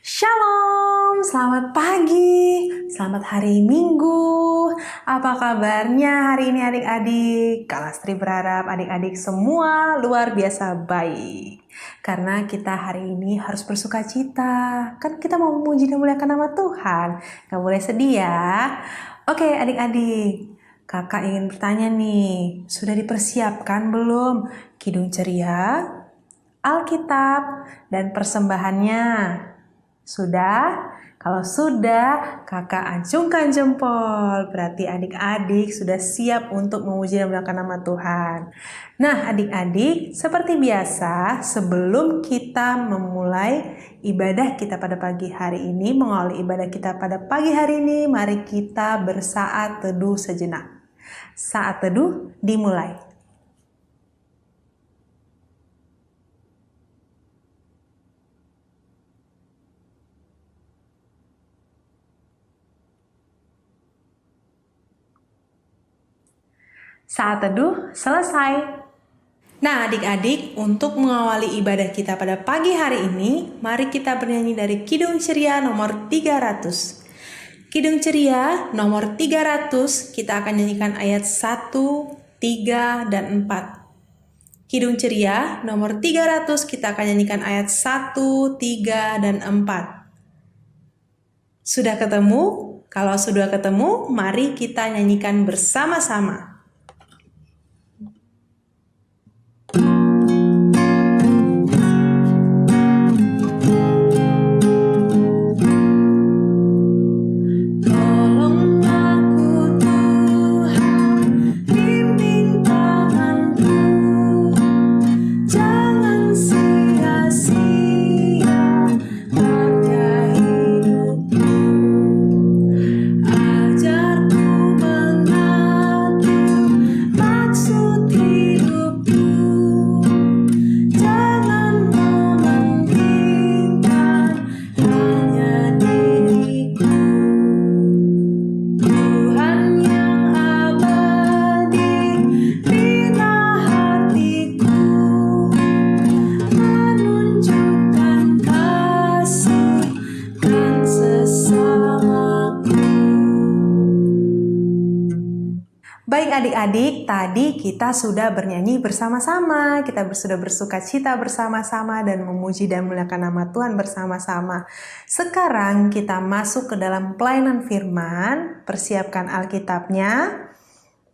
Shalom, selamat pagi, selamat hari Minggu. Apa kabarnya hari ini adik-adik? Kak Lastri berharap adik-adik semua luar biasa baik. Karena kita hari ini harus bersuka cita. Kan kita mau memuji dan memuliakan nama Tuhan. Gak boleh sedih ya. Oke adik-adik, kakak ingin bertanya nih, sudah dipersiapkan belum kidung ceria, Alkitab, dan persembahannya? Sudah? Kalau sudah, kakak acungkan jempol. Berarti adik-adik sudah siap untuk memuji dan memuliakan nama Tuhan. Nah, adik-adik, seperti biasa, sebelum kita memulai ibadah kita pada pagi hari ini, mengawali ibadah kita pada pagi hari ini, mari kita bersaat teduh sejenak. Saat teduh dimulai. Saat teduh selesai. Nah adik-adik, untuk mengawali ibadah kita pada pagi hari ini, mari kita bernyanyi dari Kidung Ceria nomor 300. Kidung Ceria nomor 300, kita akan nyanyikan ayat 1, 3, dan 4. Kidung Ceria nomor 300, kita akan nyanyikan ayat 1, 3, dan 4. Sudah ketemu? Kalau sudah ketemu, mari kita nyanyikan bersama-sama. Baik adik-adik, tadi kita sudah bernyanyi bersama-sama, kita sudah bersuka cita bersama-sama dan memuji dan memuliakan nama Tuhan bersama-sama. Sekarang kita masuk ke dalam pelayanan firman, persiapkan Alkitabnya.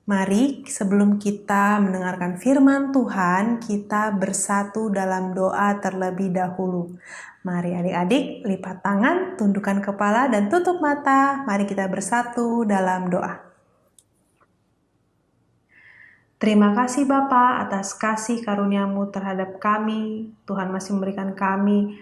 Mari sebelum kita mendengarkan firman Tuhan, kita bersatu dalam doa terlebih dahulu. Mari adik-adik, lipat tangan, tundukkan kepala dan tutup mata. Mari kita bersatu dalam doa. Terima kasih Bapa atas kasih karunia-Mu terhadap kami. Tuhan masih memberikan kami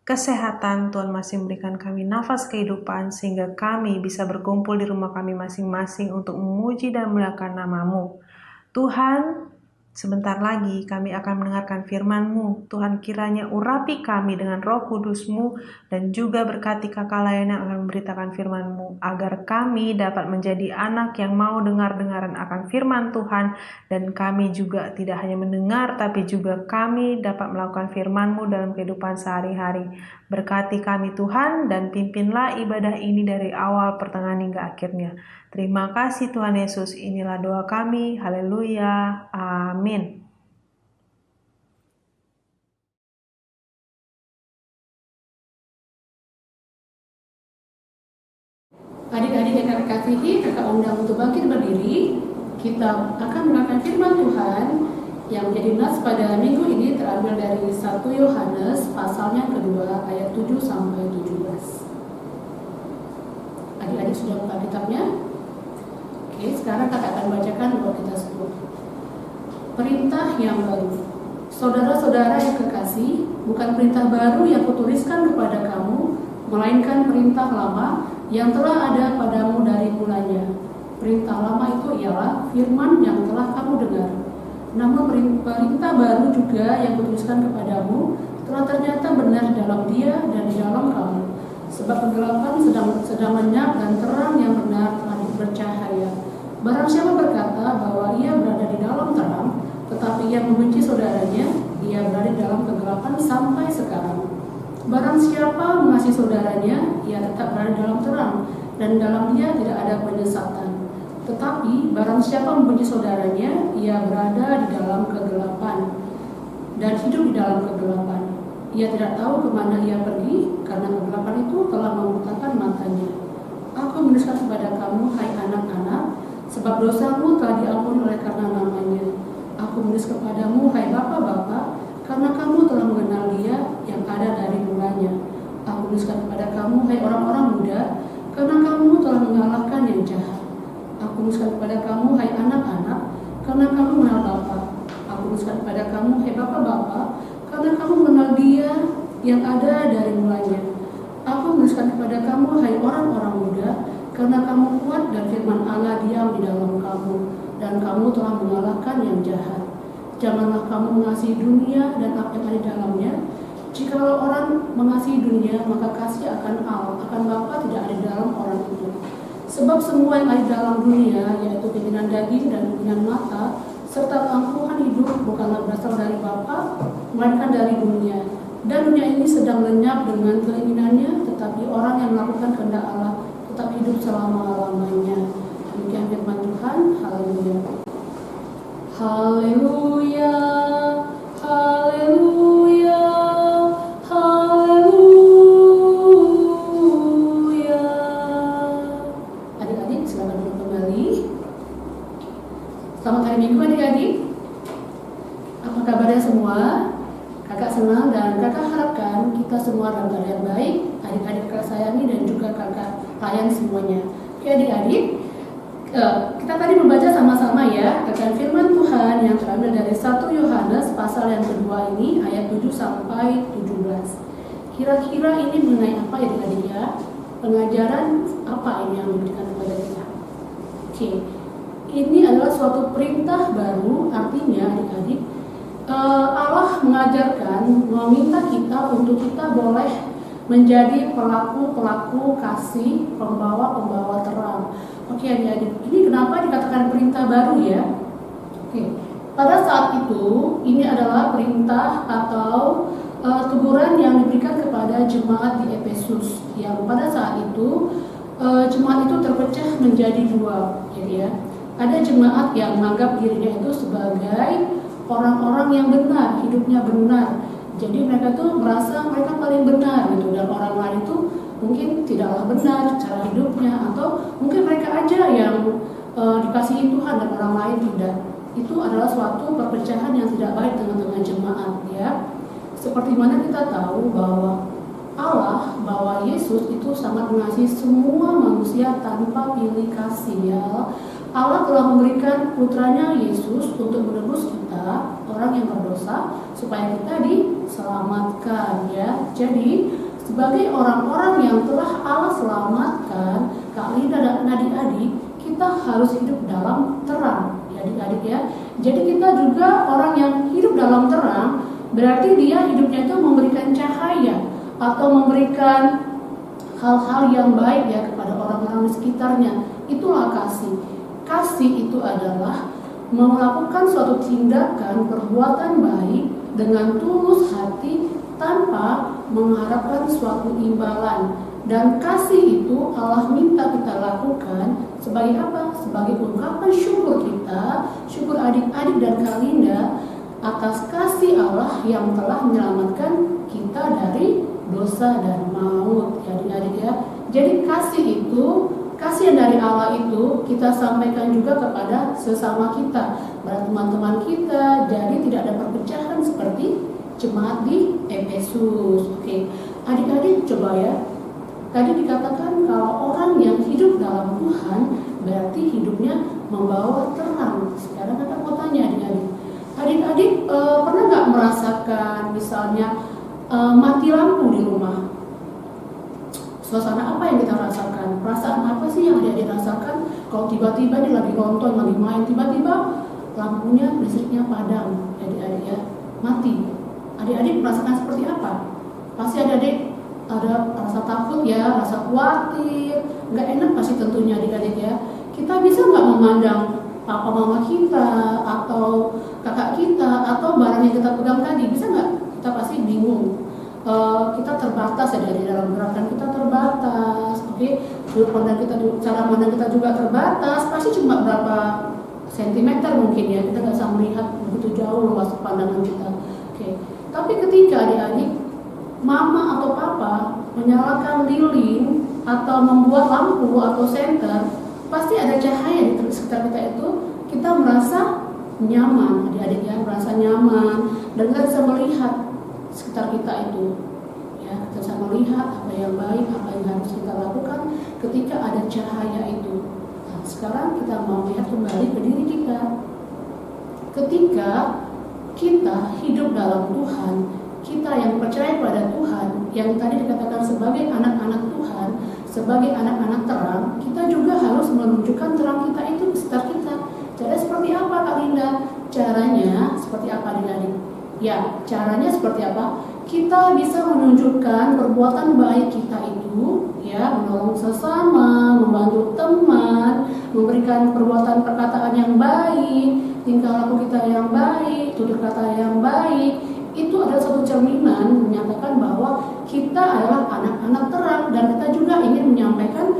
kesehatan, Tuhan masih memberikan kami nafas kehidupan sehingga kami bisa berkumpul di rumah kami masing-masing untuk memuji dan memuliakan nama-Mu. Tuhan, sebentar lagi kami akan mendengarkan firman-Mu. Tuhan kiranya urapi kami dengan Roh Kudus-Mu dan juga berkati kakak lain yang akan memberitakan firman-Mu agar kami dapat menjadi anak yang mau dengar-dengaran akan firman Tuhan dan kami juga tidak hanya mendengar tapi juga kami dapat melakukan firman-Mu dalam kehidupan sehari-hari. Berkati kami Tuhan dan pimpinlah ibadah ini dari awal pertengahan hingga akhirnya. Terima kasih Tuhan Yesus, inilah doa kami. Haleluya. Amin. Adik-adik yang kami kasihi, kakak undang untuk bangkit berdiri. Kita akan mendengarkan firman Tuhan yang menjadi nas pada minggu ini terambil dari 1 Yohanes pasalnya kedua ayat 7 sampai 17. Adik-adik sudah buka kitabnya? Oke, sekarang kakak akan bacakan doa kita semua. Perintah yang baru. Saudara-saudara yang kekasih, bukan perintah baru yang kutuliskan kepada kamu, melainkan perintah lama yang telah ada padamu dari mulanya. Perintah lama itu ialah firman yang telah kamu dengar. Namun perintah baru juga yang kutuliskan kepadamu telah ternyata benar dalam Dia dan di dalam kamu. Sebab kegelapan sedang lenyap dan terang yang benar telah bercahaya. Barang siapa berkata bahwa ia berada di dalam terang, tetapi ia membenci saudaranya, ia berada di dalam kegelapan sampai sekarang. Barang siapa mengasihi saudaranya, ia tetap berada dalam terang, dan dalam dia tidak ada penyesatan. Tetapi barang siapa membenci saudaranya, ia berada di dalam kegelapan, dan hidup di dalam kegelapan. Ia tidak tahu kemana ia pergi, karena kegelapan itu telah membutakan matanya. Aku menuliskan kepada kamu, hai anak-anak, sebab dosamu telah diampuni oleh karena namanya. Aku menulis kepadamu, hai bapak-bapak, karena kamu telah mengenal dia yang ada dari mulanya. Aku menuliskan kepada kamu, hai orang-orang muda, karena kamu telah mengalahkan yang jahat. Aku menuliskan kepada kamu, hai anak-anak, karena kamu mengenal Bapa. Aku menuliskan kepada kamu, hai bapak-bapak, karena kamu mengenal dia yang ada dari mulanya. Aku menuliskan kepada kamu, hai orang-orang muda, karena kamu kuat dan firman Allah diam di dalam kamu, dan kamu telah mengalahkan yang jahat. Janganlah kamu mengasihi dunia dan apa yang ada di dalamnya. Jikalau orang mengasihi dunia, maka kasih akan Allah, akan Bapa tidak ada di dalam orang itu. Sebab semua yang ada di dalam dunia, yaitu keinginan daging dan keinginan mata, serta keangkuhan hidup, bukanlah berasal dari Bapa, melainkan dari dunia. Dan dunia ini sedang lenyap dengan keinginannya, tetapi orang yang melakukan kehendak Allah tetap hidup selama-lamanya. Demikian firman Tuhan. Haleluya. Haleluya, haleluya, haleluya. Adik-adik silakan duduk kembali. Selamat hari Minggu adik-adik. Apa kabarnya semua? Kakak senang dan kakak harapkan kita semua dalam keadaan baik. Adik-adik kakak sayangi dan juga kakak sayang semuanya. Oke adik-adik, kita tadi membaca sama-sama ya akan firman Tuhan yang terambil dari 1 Yohanes pasal yang kedua ini ayat 7 sampai 17. Kira-kira ini mengenai apa ya adik-adik ya? Pengajaran apa ini yang diberikan kepada kita? Oke, ini adalah suatu perintah baru, artinya adik-adik Allah mengajarkan, meminta kita untuk kita boleh menjadi pelaku-pelaku kasih, pembawa-pembawa terang. Oke adik-adik, ini kenapa dikatakan perintah baru ya? Oke, pada saat itu ini adalah perintah atau teguran yang diberikan kepada jemaat di Efesus, yang pada saat itu jemaat itu terpecah menjadi dua, ya. Ada jemaat yang menganggap dirinya itu sebagai orang-orang yang benar, hidupnya benar. Jadi mereka tuh merasa mereka paling benar gitu, dan orang lain itu mungkin tidaklah benar cara hidupnya, atau mungkin mereka aja yang dikasihi Tuhan dan orang lain tidak. Itu adalah suatu perpecahan yang tidak baik dengan jemaat ya. Seperti mana kita tahu bahwa Allah, bahwa Yesus itu sangat mengasihi semua manusia tanpa pilih kasih ya. Allah telah memberikan putranya Yesus untuk menebus kita, orang yang berdosa, supaya kita diselamatkan ya. Jadi sebagai orang-orang yang telah Allah selamatkan, Kak Linda dan adik-adik, kita harus hidup dalam terang ya adik-adik ya. Jadi kita juga orang yang hidup dalam terang, berarti dia hidupnya itu memberikan cahaya atau memberikan hal-hal yang baik ya kepada orang-orang di sekitarnya. Itulah kasih. Kasih itu adalah melakukan suatu tindakan perbuatan baik dengan tulus hati tanpa mengharapkan suatu imbalan. Dan kasih itu Allah minta kita lakukan sebagai apa? Sebagai ungkapan syukur kita, syukur adik-adik dan Kak Linda atas kasih Allah yang telah menyelamatkan kita dari dosa dan maut ya adik-adik ya. Jadi kasih yang dari Allah itu kita sampaikan juga kepada sesama kita, pada teman-teman kita. Jadi tidak ada perpecahan seperti jemaat di Efesus. Oke, adik-adik coba ya. Tadi dikatakan kalau orang yang hidup dalam Tuhan berarti hidupnya membawa terang. Sekarang kakak mau tanya adik-adik. Adik-adik pernah nggak merasakan misalnya mati lampu di rumah? Suasana apa yang kita rasakan? Perasaan apa sih yang adik-adik rasakan kalau tiba-tiba dia lagi nonton, lagi main, tiba-tiba lampunya, listriknya padam, adik-adik ya, mati. Adik-adik merasakan seperti apa? Pasti adik-adik ada rasa takut ya, rasa khawatir, nggak enak pasti tentunya adik-adik ya. Kita bisa nggak memandang papa mama kita atau kakak kita atau barang yang kita pegang tadi, bisa nggak? Kita pasti bingung. kita terbatas ya, dari dalam gerakan kita terbatas, oke. Sudut pandang kita, cara pandang kita juga terbatas, pasti cuma berapa sentimeter mungkin ya, kita nggak bisa melihat begitu jauh luas pandangan kita, oke. Tapi ketika adik-adik, mama atau papa menyalakan lilin atau membuat lampu atau senter, pasti ada cahaya di sekitar kita itu, kita merasa nyaman, adik-adik ya, merasa nyaman, dan kita bisa melihat sekitar kita itu, ya, kita bisa melihat apa yang baik, apa yang harus kita lakukan ketika ada cahaya itu. Nah, sekarang kita mau lihat kembali ke diri kita. Ketika kita hidup dalam Tuhan, kita yang percaya pada Tuhan, yang tadi dikatakan sebagai anak-anak Tuhan, sebagai anak-anak terang, kita juga harus menunjukkan terang kita itu di sekitar kita. Cara seperti apa, Kak Linda? Caranya seperti apa, adik-adik? Ya, caranya seperti apa? Kita bisa menunjukkan perbuatan baik kita itu, ya, menolong sesama, membantu teman, memberikan perbuatan perkataan yang baik, tingkah laku kita yang baik, tutur kata yang baik. Itu adalah satu cerminan menyatakan bahwa kita adalah anak-anak terang, dan kita juga ingin menyampaikan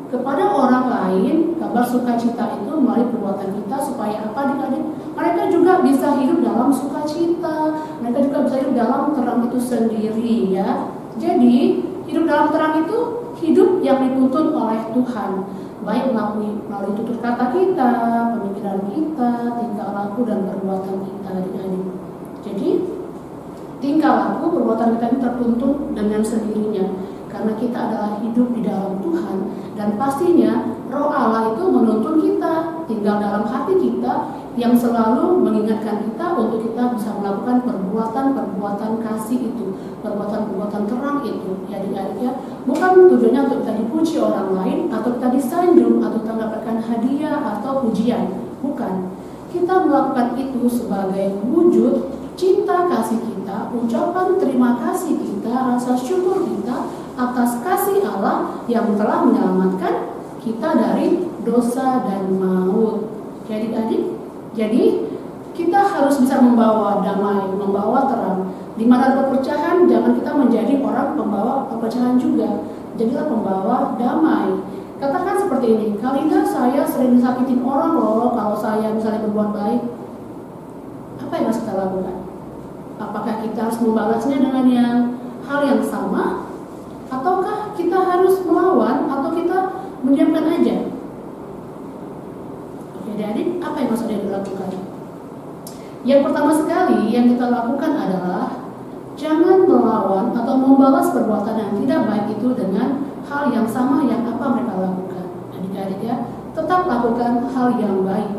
kepada orang lain kabar sukacita itu melalui perbuatan kita, supaya apa, adik-adik? Mereka juga bisa hidup dalam sukacita, mereka juga bisa hidup dalam terang itu sendiri, ya. Jadi hidup dalam terang itu hidup yang dituntun oleh Tuhan, baik melalui tutur kata kita, pemikiran kita, tingkah laku dan perbuatan kita, adik-adik. Jadi tingkah laku perbuatan kita ini tertuntun dengan sendirinya, karena kita adalah hidup di dalam Tuhan, dan pastinya Roh Allah itu menuntun kita, tinggal dalam hati kita, yang selalu mengingatkan kita untuk kita bisa melakukan perbuatan-perbuatan kasih itu, perbuatan-perbuatan terang itu, ya adik-adik ya. Bukan tujuannya untuk kita dipuji orang lain, atau kita disanjung, atau kita mendapatkan hadiah atau pujian, bukan. Kita melakukan itu sebagai wujud cinta kasih kita, ucapan terima kasih kita, rasa syukur kita atas kasih Allah yang telah menyelamatkan kita dari dosa dan maut. Jadi adik, kita harus bisa membawa damai, membawa terang. Di mana ada perpecahan, jangan kita menjadi orang pembawa perpecahan juga. Jadilah pembawa damai. Katakan seperti ini, Kalinda, saya sering disakitin orang loh kalau saya misalnya berbuat baik. Apa yang harus kita lakukan? Apakah kita harus membalasnya dengan hal yang sama? Ataukah kita harus melawan, atau kita mendiamkan aja? Oke, adik, apa yang harus dilakukan? Yang pertama sekali yang kita lakukan adalah jangan melawan atau membalas perbuatan yang tidak baik itu dengan hal yang sama yang apa mereka lakukan. Adik-adik ya, tetap lakukan hal yang baik.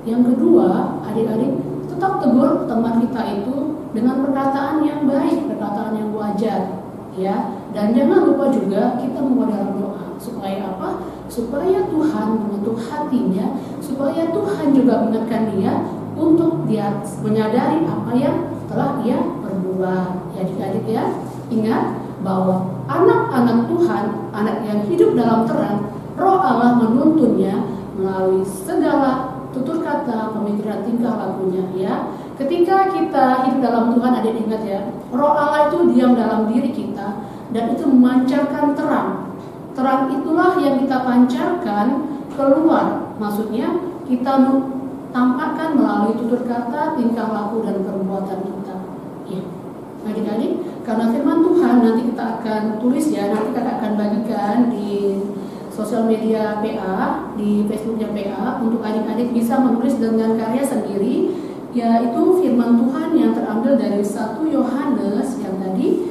Yang kedua, adik-adik, tetap tegur teman kita itu dengan perkataan yang baik, perkataan yang wajar, ya. Dan jangan lupa juga kita membawa dalam doa, supaya apa? Supaya Tuhan menyentuh hatinya, supaya Tuhan juga mengingatkan dia untuk dia menyadari apa yang telah dia perbuat. Ya adik-adik ya, ingat bahwa anak-anak Tuhan, anak yang hidup dalam terang, Roh Allah menuntunnya melalui segala tutur kata, pemikiran, tingkah lakunya, ya. Ketika kita hidup dalam Tuhan, adik ingat ya, Roh Allah itu diam dalam diri kita, dan itu memancarkan terang. Terang itulah yang kita pancarkan keluar. Maksudnya kita tampakkan melalui tutur kata, tingkah laku, dan perbuatan kita. Ya, adik-adik, karena firman Tuhan nanti kita akan tulis ya, nanti kita akan bagikan di sosial media PA, di Facebooknya PA, untuk adik-adik bisa menulis dengan karya sendiri, yaitu firman Tuhan yang terambil dari 1 Yohanes yang tadi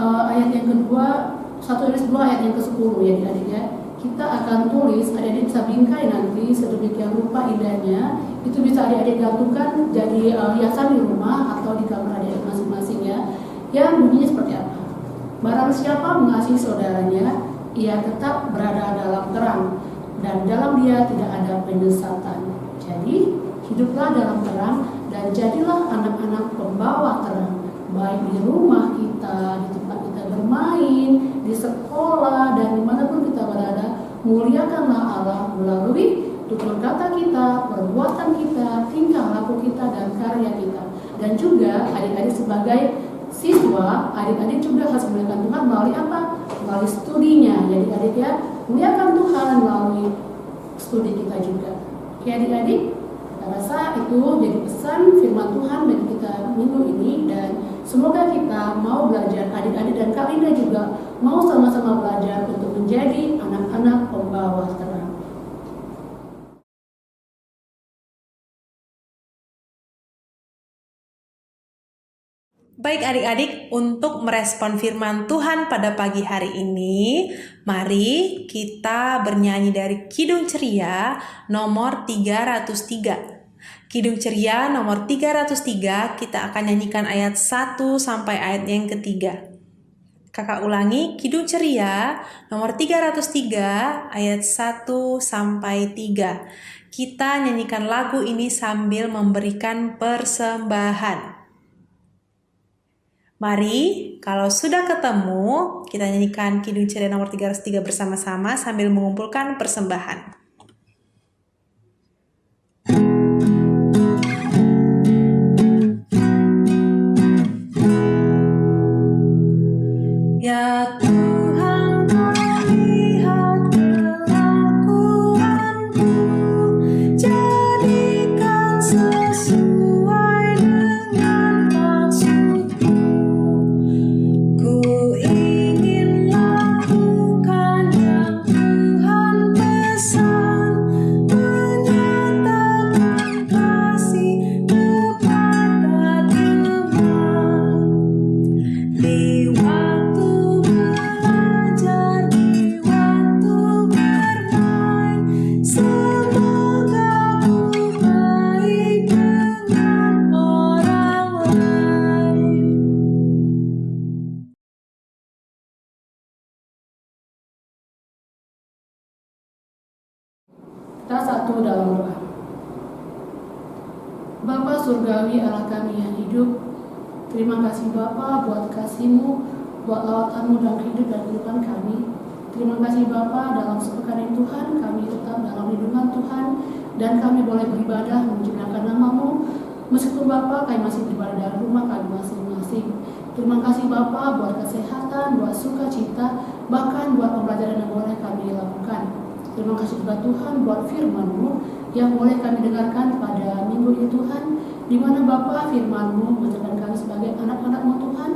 ayat yang kedua, 1 Yohanes 2 ayat yang ke-10 ya adik-adik ya. Kita akan tulis, adik-adik bisa bingkai nanti sedemikian rupa indahnya. Itu bisa adik-adik gantungkan jadi hiasan di rumah atau di kamar adik-adik masing-masing ya. Yang bunyinya seperti apa? Barang siapa mengasihi saudaranya, ia tetap berada dalam terang, dan dalam dia tidak ada penyesatan. Jadi hiduplah dalam terang, dan jadilah anak-anak pembawa terang, baik di rumah kita, di tempat kita bermain, di sekolah, dan dimanapun kita berada. Muliakanlah Allah melalui tutur kata kita, perbuatan kita, tingkah laku kita, dan karya kita. Dan juga adik-adik sebagai siswa kedua, adik-adik juga harus memuliakan Tuhan melalui apa? Melalui studinya. Jadi adik ya, muliakan Tuhan melalui studi kita juga. Oke adik-adik, saya rasa itu jadi pesan firman Tuhan bagi kita minggu ini, dan semoga kita mau belajar, adik-adik dan Kak Linda juga mau sama-sama belajar untuk menjadi anak-anak pembawa terang. Baik adik-adik, untuk merespon firman Tuhan pada pagi hari ini, mari kita bernyanyi dari Kidung Ceria nomor 303. Kidung Ceria nomor 303, kita akan nyanyikan ayat 1 sampai ayat yang ketiga. Kakak ulangi, Kidung Ceria nomor 303 ayat 1 sampai 3. Kita nyanyikan lagu ini sambil memberikan persembahan. Mari, kalau sudah ketemu, kita nyanyikan Kidung Ceria nomor 303 bersama-sama sambil mengumpulkan persembahan. Ya Tuhan, lihat kelakuanku, jadikan sesuai dengan maksudmu. Ku ingin lakukan yang Tuhan pesan, menyatakan kasih kepada teman. Di waktu belajar, di waktu bermain, semoga ku baik dengan orang lain. Kita satu dalam doa. Bapa Surgawi, Allah kami yang hidup, terima kasih Bapa buat kasih-Mu, buat lawatan-Mu dalam hidup dan kehidupan kami. Terima kasih Bapa, dalam sepekan ini Tuhan, kami tetap dalam lindungan Tuhan, dan kami boleh beribadah memuliakan nama-Mu. Meskipun Bapa, kami masih beribadah dalam rumah kami masing-masing. Terima kasih Bapa buat kesehatan, buat sukacita, bahkan buat pembelajaran yang boleh kami lakukan. Terima kasih juga Tuhan buat firman-Mu yang boleh kami dengarkan pada minggu ini Tuhan, di mana Bapa firman-Mu menjadikan kami sebagai anak-anak-Mu Tuhan,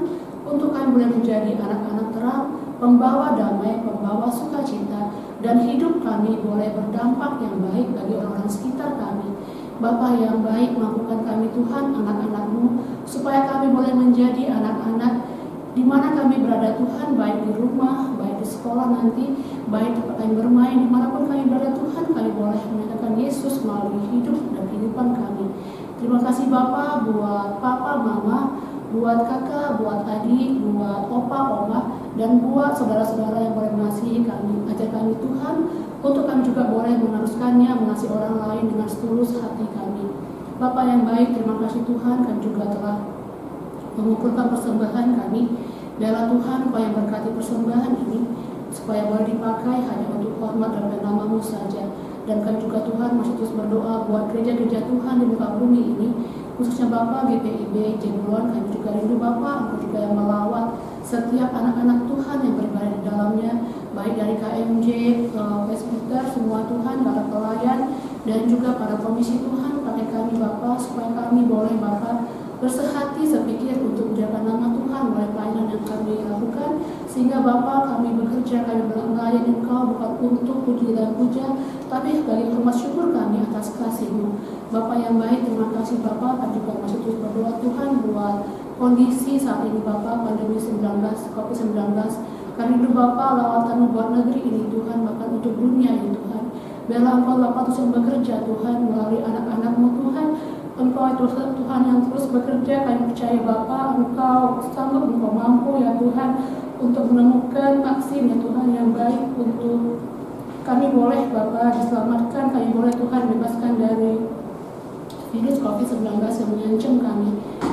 untuk kami boleh menjadi anak-anak terang, pembawa damai, pembawa sukacita, dan hidup kami boleh berdampak yang baik bagi orang-orang sekitar kami. Bapa yang baik, mampukan kami Tuhan, anak-anak-Mu, supaya kami boleh menjadi anak-anak di mana kami berada Tuhan, baik di rumah, baik di sekolah nanti, baik tempat kami bermain, dimanapun kami berada Tuhan, kami boleh menyatakan Yesus melalui hidup dan kehidupan kami. Terima kasih Bapa buat Papa, Mama, buat kakak, buat adik, buat opa, oma, dan buat saudara-saudara yang boleh mengasihi kami. Ajar kami Tuhan, untuk kami juga boleh meneruskannya, mengasihi orang lain dengan setulus hati kami. Bapa yang baik, terima kasih Tuhan, kami juga telah mengumpulkan persembahan kami. Biarlah Tuhan Kau yang berkati persembahan ini, supaya boleh dipakai hanya untuk hormat dan nama-Mu saja. Dan kami juga Tuhan masih terus berdoa buat gereja-gereja Tuhan di muka bumi ini, khususnya Bapak GPIB Jemulon. Kami juga rindu Bapak, Engkau juga yang melawat setiap anak-anak Tuhan yang beribadah di dalamnya, baik dari KMJ, Presbyter, semua Tuhan, para pelayan, dan juga para komisi Tuhan. Pakai kami Bapak, supaya kami boleh Bapak bersehati sepikir untuk menjaga nama Tuhan melalui pelayanan yang kami lakukan, sehingga Bapa kami bekerja, kami melayani Engkau bukan untuk puji dan puja, tapi bagi hormat syukur kami atas kasih-Mu. Bapa yang baik, terima kasih Bapa, kami juga masih terus berdoa Tuhan buat kondisi saat ini Bapa, pandemi 19, COVID-19. Kami rindu Bapa lawatan-Mu buat negeri ini Tuhan, bahkan untuk dunia ini Tuhan. Biarlah Engkau Bapa terus bekerja Tuhan melalui anak-anak-Mu Tuhan. Engkau itu Tuhan yang terus bekerja, kami percaya Bapa, Engkau sanggup, Engkau mampu ya Tuhan, untuk menemukan vaksin ya Tuhan yang baik untuk kami boleh Bapa diselamatkan, kami boleh Tuhan bebaskan dari virus COVID-19 yang mengancam kami.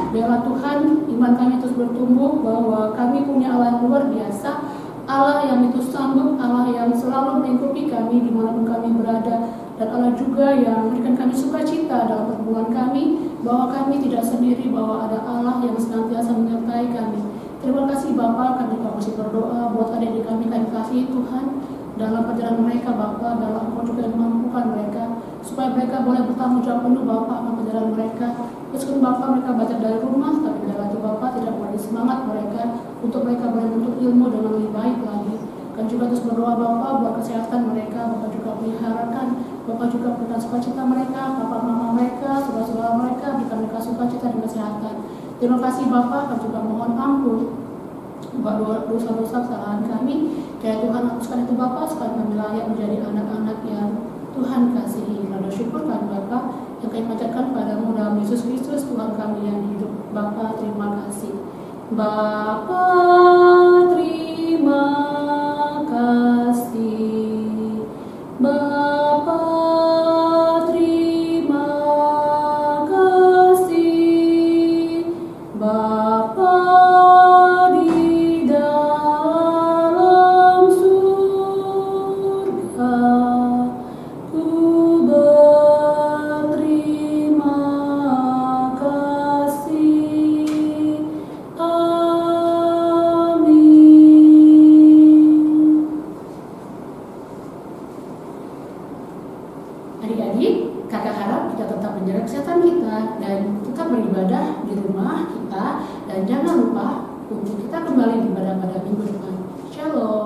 Biarlah Tuhan iman kami terus bertumbuh bahwa kami punya Allah yang luar biasa, Allah yang itu sanggup, Allah yang selalu melingkupi kami dimanapun kami berada, dan Allah juga yang memberikan kami sukacita dalam pergumulan kami, bahwa kami tidak sendiri, bahwa ada Allah yang senantiasa menyertai kami. Terima kasih Bapak, kami masih berdoa buat adik-adik kami kasih Tuhan dalam perjalanan mereka Bapak, dalam Engkau juga yang mampukan mereka supaya mereka boleh bertanggung jawab penuh Bapak akan perjalanan mereka. Meskipun Bapak mereka belajar dari rumah, tapi dalam hati Bapak tidak boleh semangat mereka untuk mereka boleh menuntut ilmu dengan lebih baik lagi. Kami juga terus berdoa Bapak buat kesehatan mereka, Bapak juga peliharakan, Bapak juga berikan sukacita mereka, Bapak mama mereka, saudara-saudara mereka, berikan mereka sukacita dan kesehatan. Terima kasih Bapak, kami juga mohon ampun buat dosa-dosa kesalahan kami. Kiranya Tuhan hapuskan itu Bapak, supaya kami layak menjadi anak-anak yang Tuhan kasihi. Lalu syukurkan Bapak yang kami panjatkan padamu dalam Yesus Kristus Tuhan kami yang hidup. Bapak terima kasih. Bapak terima kasih. Bapa terima kasih. Bapa di dalam surga, ku berterima kasih. Amin. Adik-adik, kakak harap kita tetap menjaga kesehatan kita dan tetap beribadah di rumah kita, dan jangan lupa untuk kita kembali beribadah pada minggu depan. Shalom.